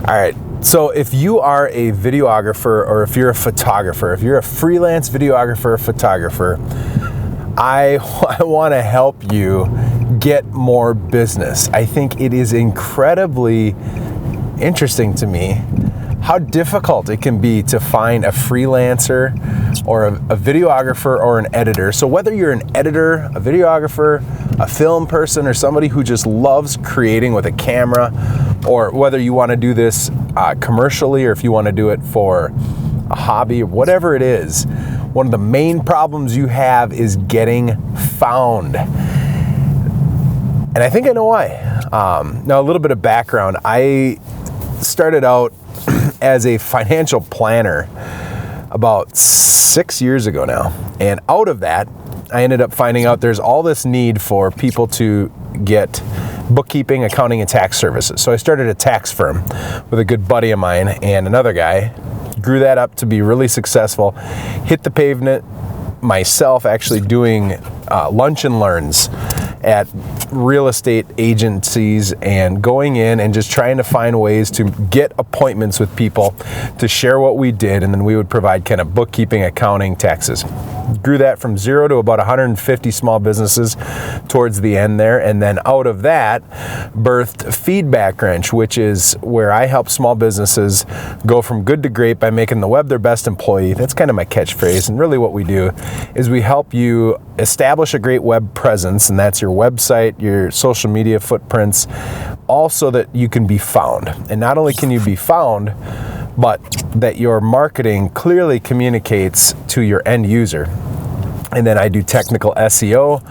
All right. So if you are a videographer or if you're a photographer, if you're a freelance videographer or photographer, I want to help you get more business. I think it is incredibly interesting to me how difficult it can be to find a freelancer or a videographer or an editor. So whether you're an editor, a videographer, a film person, or somebody who just loves creating with a camera, or whether you want to do this commercially or if you want to do it for a hobby, whatever it is, one of the main problems you have is getting found. And I think I know why. Now, a little bit of background. I started out as a financial planner about 6 years ago now. And out of that, I ended up finding out there's all this need for people to get bookkeeping, accounting, and tax services. So I started a tax firm with a good buddy of mine and another guy, grew that up to be really successful, hit the pavement myself actually doing lunch and learns at real estate agencies and going in and just trying to find ways to get appointments with people to share what we did, and then we would provide kind of bookkeeping, accounting, taxes. Grew that from 0 to about 150 small businesses towards the end there, and then out of that birthed Feedbackwrench, which is where I help small businesses go from good to great by making the web their best employee. That's kind of my catchphrase, and really what we do is we help you establish a great web presence, and that's your website, your social media footprints, all so that you can be found. And not only can you be found, but that your marketing clearly communicates to your end user. And then I do technical SEO.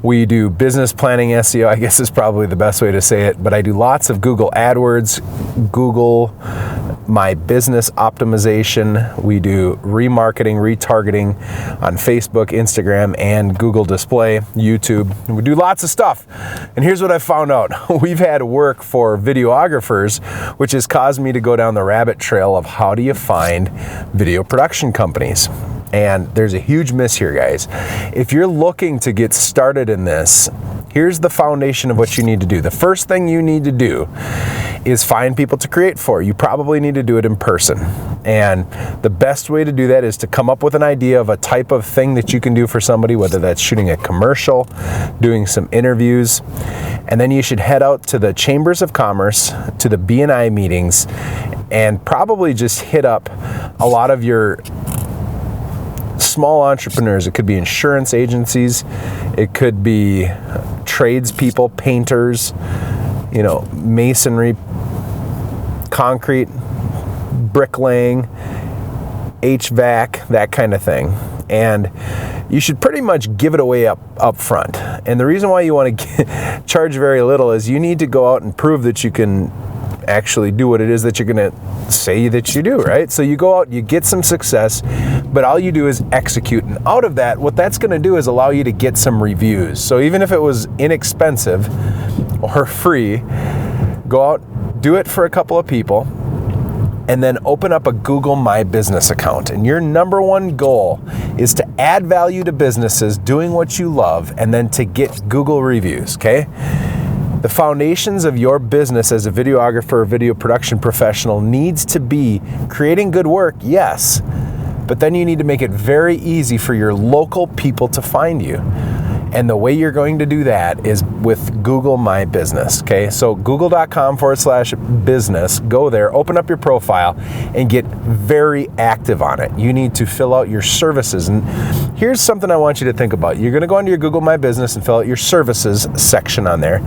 We do business planning SEO, I guess is probably the best way to say it, but I do lots of Google AdWords, Google My Business optimization. We do remarketing, retargeting on Facebook, Instagram, and Google Display, YouTube. And we do lots of stuff. And here's what I found out. We've had work for videographers, which has caused me to go down the rabbit trail of how do you find video production companies. And there's a huge miss here, guys. If you're looking to get started in this, here's the foundation of what you need to do. The first thing you need to do is find people to create for. You probably need to do it in person. And the best way to do that is to come up with an idea of a type of thing that you can do for somebody, whether that's shooting a commercial, doing some interviews, and then you should head out to the chambers of commerce, to the B&I meetings, and probably just hit up a lot of your small entrepreneurs. It could be insurance agencies, it could be tradespeople, painters, masonry, concrete, bricklaying, HVAC, that kind of thing. And you should pretty much give it away up front. And the reason why you want to charge very little is you need to go out and prove that you can actually do what it is that you're going to say that you do, right? So you go out, you get some success, but all you do is execute. And out of that, what that's going to do is allow you to get some reviews. So even if it was inexpensive or free, go out, do it for a couple of people, and then open up a Google My Business account. And your number one goal is to add value to businesses doing what you love and then to get Google reviews, okay? The foundations of your business as a videographer or video production professional needs to be creating good work, yes, but then you need to make it very easy for your local people to find you. And the way you're going to do that is with Google My Business, okay? So google.com/business, go there, open up your profile, and get very active on it. You need to fill out your services. And here's something I want you to think about. You're gonna go into your Google My Business and fill out your services section on there.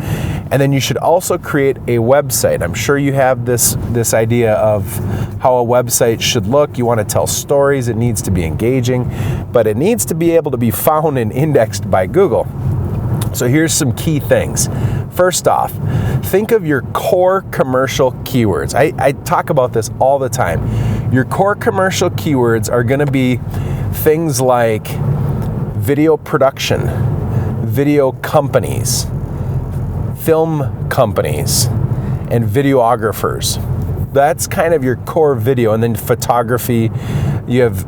And then you should also create a website. I'm sure you have this idea of how a website should look. You wanna tell stories, it needs to be engaging, but it needs to be able to be found and indexed by Google. So here's some key things. First off, think of your core commercial keywords. I talk about this all the time. Your core commercial keywords are going to be things like video production, video companies, film companies, and videographers. That's kind of your core video. And then photography, you have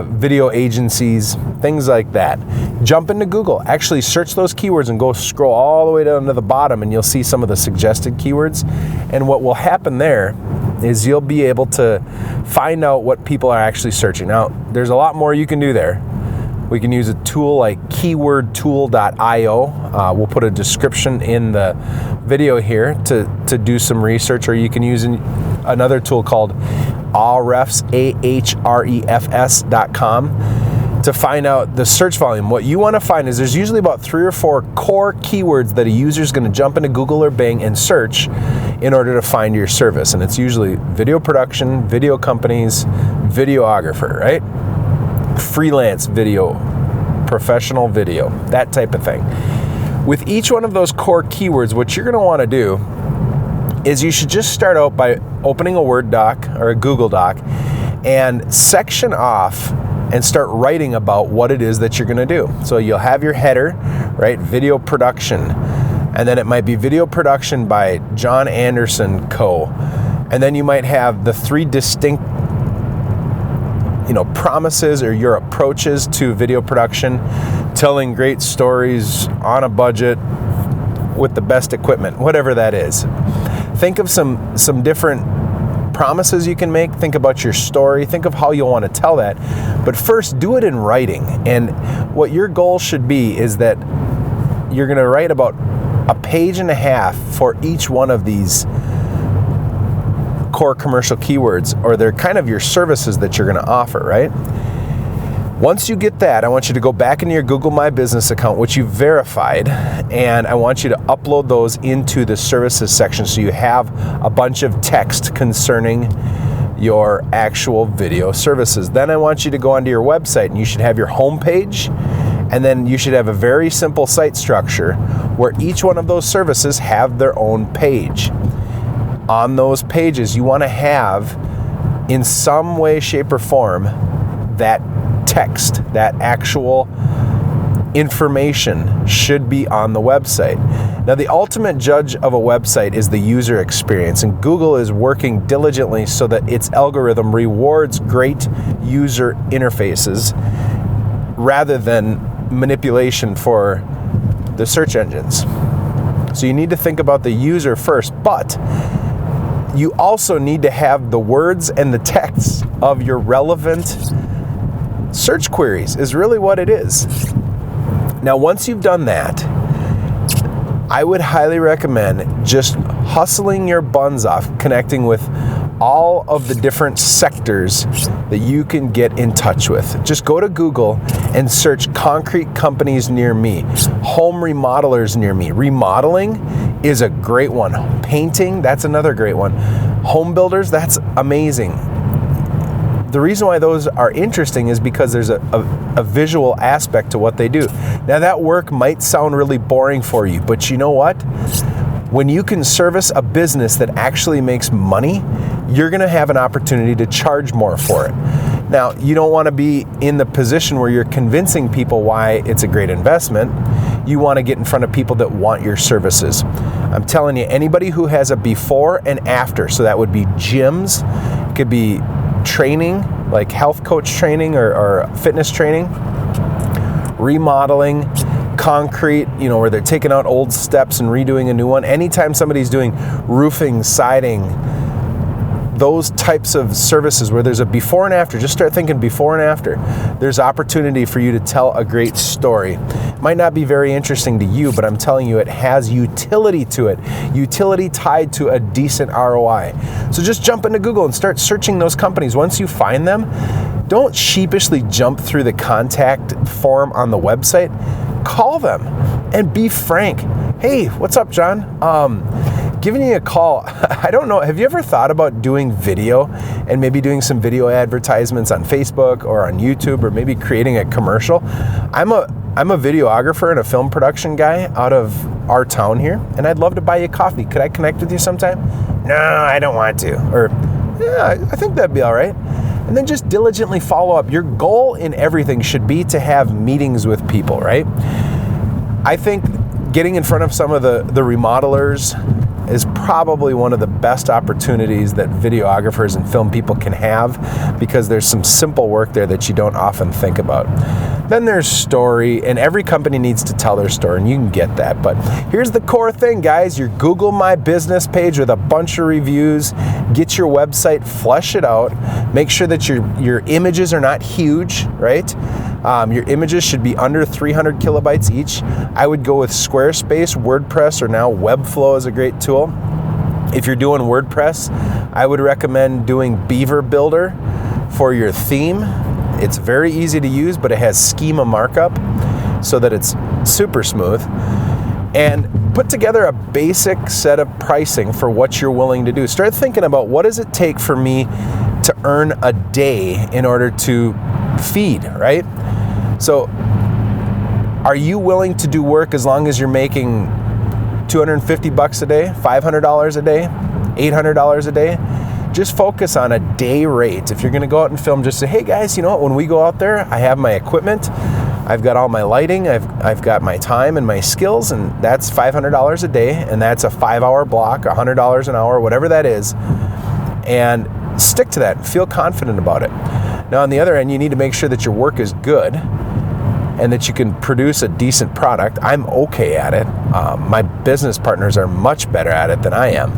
video agencies, things like that. Jump into Google, actually search those keywords and go scroll all the way down to the bottom and you'll see some of the suggested keywords. And what will happen there is you'll be able to find out what people are actually searching. Now, there's a lot more you can do there. We can use a tool like keywordtool.io. We'll put a description in the video here to do some research, or you can use another tool called Ahrefs, ahrefs.com, to find out the search volume. What you want to find is there's usually about 3 or 4 core keywords that a user is going to jump into Google or Bing and search in order to find your service. And it's usually video production, video companies, videographer, right? Freelance video, professional video, that type of thing. With each one of those core keywords, what you're going to want to do is you should just start out by opening a Word doc or a Google Doc and section off and start writing about what it is that you're going to do. So you'll have your header, right? Video production. And then it might be video production by John Anderson Co. And then you might have the 3 distinct promises or your approaches to video production, telling great stories on a budget with the best equipment, whatever that is. Think of some different promises you can make. Think about your story. Think of how you'll want to tell that. But first, do it in writing. And what your goal should be is that you're going to write about a page and a half for each one of these core commercial keywords, or they're kind of your services that you're going to offer, right? Once you get that, I want you to go back into your Google My Business account, which you've verified, and I want you to upload those into the services section so you have a bunch of text concerning your actual video services. Then I want you to go onto your website, and you should have your home page, and then you should have a very simple site structure where each one of those services have their own page. On those pages, you want to have, in some way, shape, or form, that text, that actual information should be on the website. Now, the ultimate judge of a website is the user experience, and Google is working diligently so that its algorithm rewards great user interfaces rather than manipulation for the search engines. So you need to think about the user first, but you also need to have the words and the texts of your relevant search queries is really what it is. Now, once you've done that, I would highly recommend just hustling your buns off, connecting with all of the different sectors that you can get in touch with. Just go to Google and search concrete companies near me, home remodelers near me. Remodeling is a great one. Painting, that's another great one. Home builders, that's amazing. The reason why those are interesting is because there's a visual aspect to what they do. Now, that work might sound really boring for you, but you know what? When you can service a business that actually makes money, you're going to have an opportunity to charge more for it. Now, you don't want to be in the position where you're convincing people why it's a great investment. You want to get in front of people that want your services. I'm telling you, anybody who has a before and after, so that would be gyms, it could be training, like health coach training or fitness training, remodeling, concrete, where they're taking out old steps and redoing a new one. Anytime somebody's doing roofing, siding, those types of services where there's a before and after, just start thinking before and after. There's opportunity for you to tell a great story. It might not be very interesting to you, but I'm telling you, it has utility to it. Utility tied to a decent ROI. So just jump into Google and start searching those companies. Once you find them, don't sheepishly jump through the contact form on the website. Call them and be frank. Hey, what's up, John? Giving you a call. I don't know. Have you ever thought about doing video and maybe doing some video advertisements on Facebook or on YouTube, or maybe creating a commercial? I'm a videographer and a film production guy out of our town here, and I'd love to buy you a coffee. Could I connect with you sometime? No, I don't want to. Or, yeah, I think that'd be all right. And then just diligently follow up. Your goal in everything should be to have meetings with people, right? I think getting in front of some of the remodelers, is probably one of the best opportunities that videographers and film people can have, because there's some simple work there that you don't often think about. Then there's story, and every company needs to tell their story, and you can get that. But here's the core thing, guys. Your Google My Business page with a bunch of reviews. Get your website, flesh it out. Make sure that your images are not huge, right? Your images should be under 300 kilobytes each. I would go with Squarespace, WordPress, or now Webflow is a great tool. If you're doing WordPress, I would recommend doing Beaver Builder for your theme. It's very easy to use, but it has schema markup so that it's super smooth. And put together a basic set of pricing for what you're willing to do. Start thinking about, what does it take for me to earn a day in order to feed, right? So are you willing to do work as long as you're making $250 a day, $500 a day, $800 a day? Just focus on a day rate. If you're going to go out and film, just say, hey guys, you know what? When we go out there, I have my equipment, I've got all my lighting, I've got my time and my skills, and that's $500 a day, and that's a 5-hour block, $100 an hour, whatever that is, and stick to that. Feel confident about it. Now, on the other end, you need to make sure that your work is good and that you can produce a decent product. I'm okay at it. My business partners are much better at it than I am.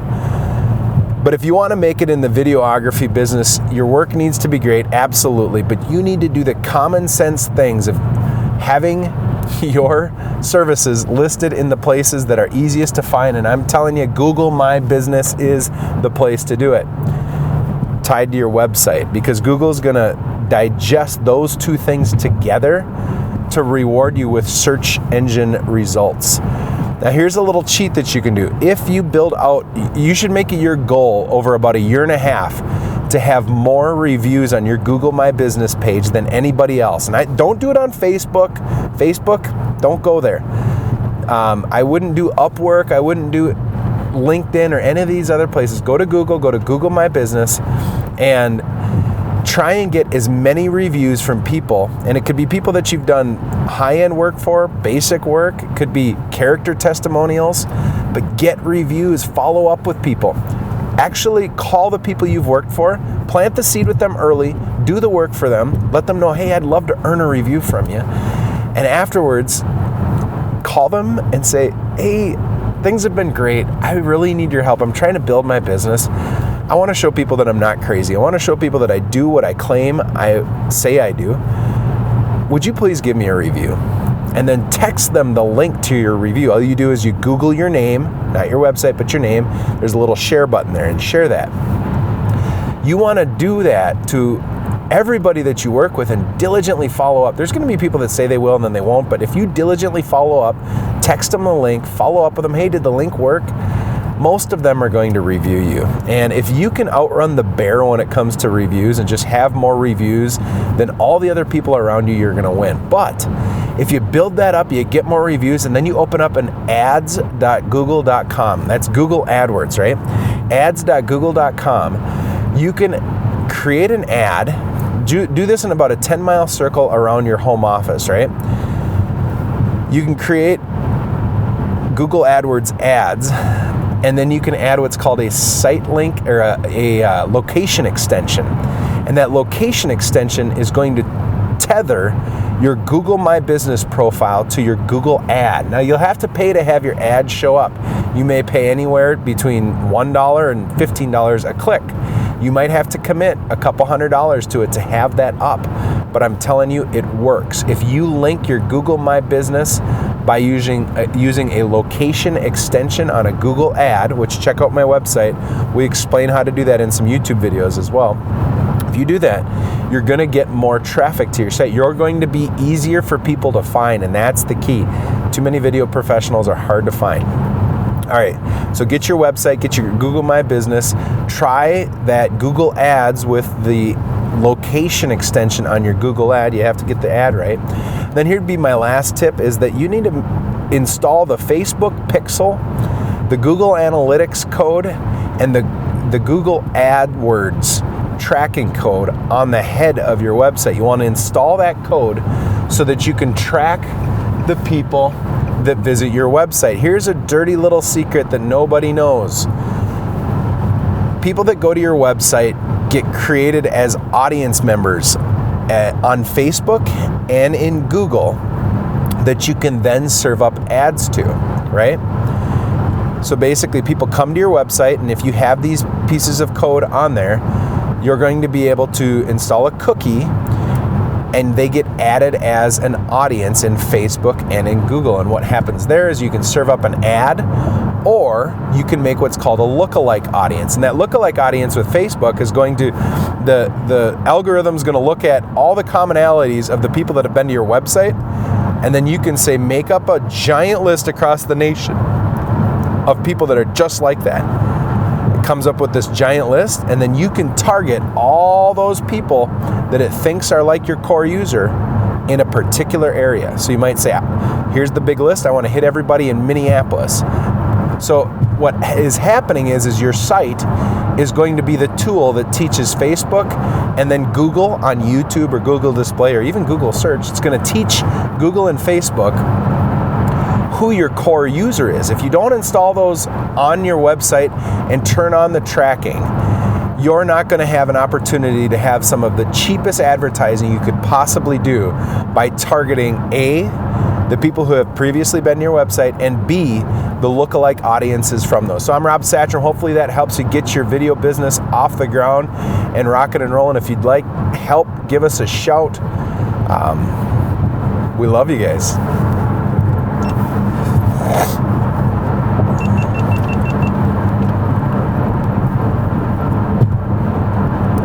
But if you want to make it in the videography business, your work needs to be great, absolutely. But you need to do the common sense things of having your services listed in the places that are easiest to find. And I'm telling you, Google My Business is the place to do it, tied to your website, because Google's going to digest those two things together to reward you with search engine results. Now here's a little cheat that you can do. If you build out, you should make it your goal over about 1.5 years to have more reviews on your Google My Business page than anybody else. And don't do it on Facebook. Facebook, don't go there. I wouldn't do Upwork. I wouldn't do LinkedIn or any of these other places. Go to Google My Business, and try and get as many reviews from people. And it could be people that you've done high-end work for, basic work. It could be character testimonials. But get reviews, follow up with people. Actually call the people you've worked for, plant the seed with them early, do the work for them, let them know, hey, I'd love to earn a review from you. And afterwards, call them and say, hey, things have been great. I really need your help. I'm trying to build my business. I want to show people that I'm not crazy. I want to show people that I do what I claim I say I do. Would you please give me a review? And then text them the link to your review. All you do is you Google your name, not your website, but your name. There's a little share button there, and share that. You want to do that to everybody that you work with and diligently follow up. There's going to be people that say they will and then they won't, but if you diligently follow up, text them a link, follow up with them, hey, did the link work? Most of them are going to review you. And if you can outrun the bear when it comes to reviews and just have more reviews than all the other people around you, you're going to win. But if you build that up, you get more reviews, and then you open up an ads.google.com. That's Google AdWords, right? Ads.google.com. You can create an ad. Do this in about a 10-mile circle around your home office, right? You can create Google AdWords ads, and then you can add what's called a site link or a location extension. And that location extension is going to tether your Google My Business profile to your Google ad. Now, you'll have to pay to have your ad show up. You may pay anywhere between $1 and $15 a click. You might have to commit a couple $100s to it to have that up. But I'm telling you, it works. If you link your Google My Business by using a location extension on a Google ad, which check out my website, we explain how to do that in some YouTube videos as well. If you do that, you're going to get more traffic to your site. You're going to be easier for people to find, and that's the key. Too many video professionals are hard to find. All right, so get your website, get your Google My Business, try that Google Ads with the location extension on your Google ad. You have to get the ad right. Then here'd be my last tip, is that you need to install the Facebook Pixel, the Google Analytics code, and the Google AdWords tracking code on the head of your website. You want to install that code so that you can track the people that visit your website. Here's a dirty little secret that nobody knows. People that go to your website get created as audience members on Facebook and in Google that you can then serve up ads to, right? So basically, people come to your website, and if you have these pieces of code on there, you're going to be able to install a cookie, and they get added as an audience in Facebook and in Google. And what happens there is you can serve up an ad, or you can make what's called a lookalike audience. And that lookalike audience with Facebook is going to, the algorithm's going to look at all the commonalities of the people that have been to your website, and then you can say, make up a giant list across the nation of people that are just like that. It comes up with this giant list, and then you can target all those people that it thinks are like your core user in a particular area. So you might say, here's the big list, I want to hit everybody in Minneapolis. So what is happening is your site is going to be the tool that teaches Facebook and then Google on YouTube or Google Display or even Google Search. It's going to teach Google and Facebook who your core user is. If you don't install those on your website and turn on the tracking, you're not going to have an opportunity to have some of the cheapest advertising you could possibly do by targeting A, the people who have previously been to your website, and B, the lookalike audiences from those. So I'm Rob Satcham. Hopefully that helps you get your video business off the ground and rocking and rolling. If you'd like help, give us a shout. We love you guys.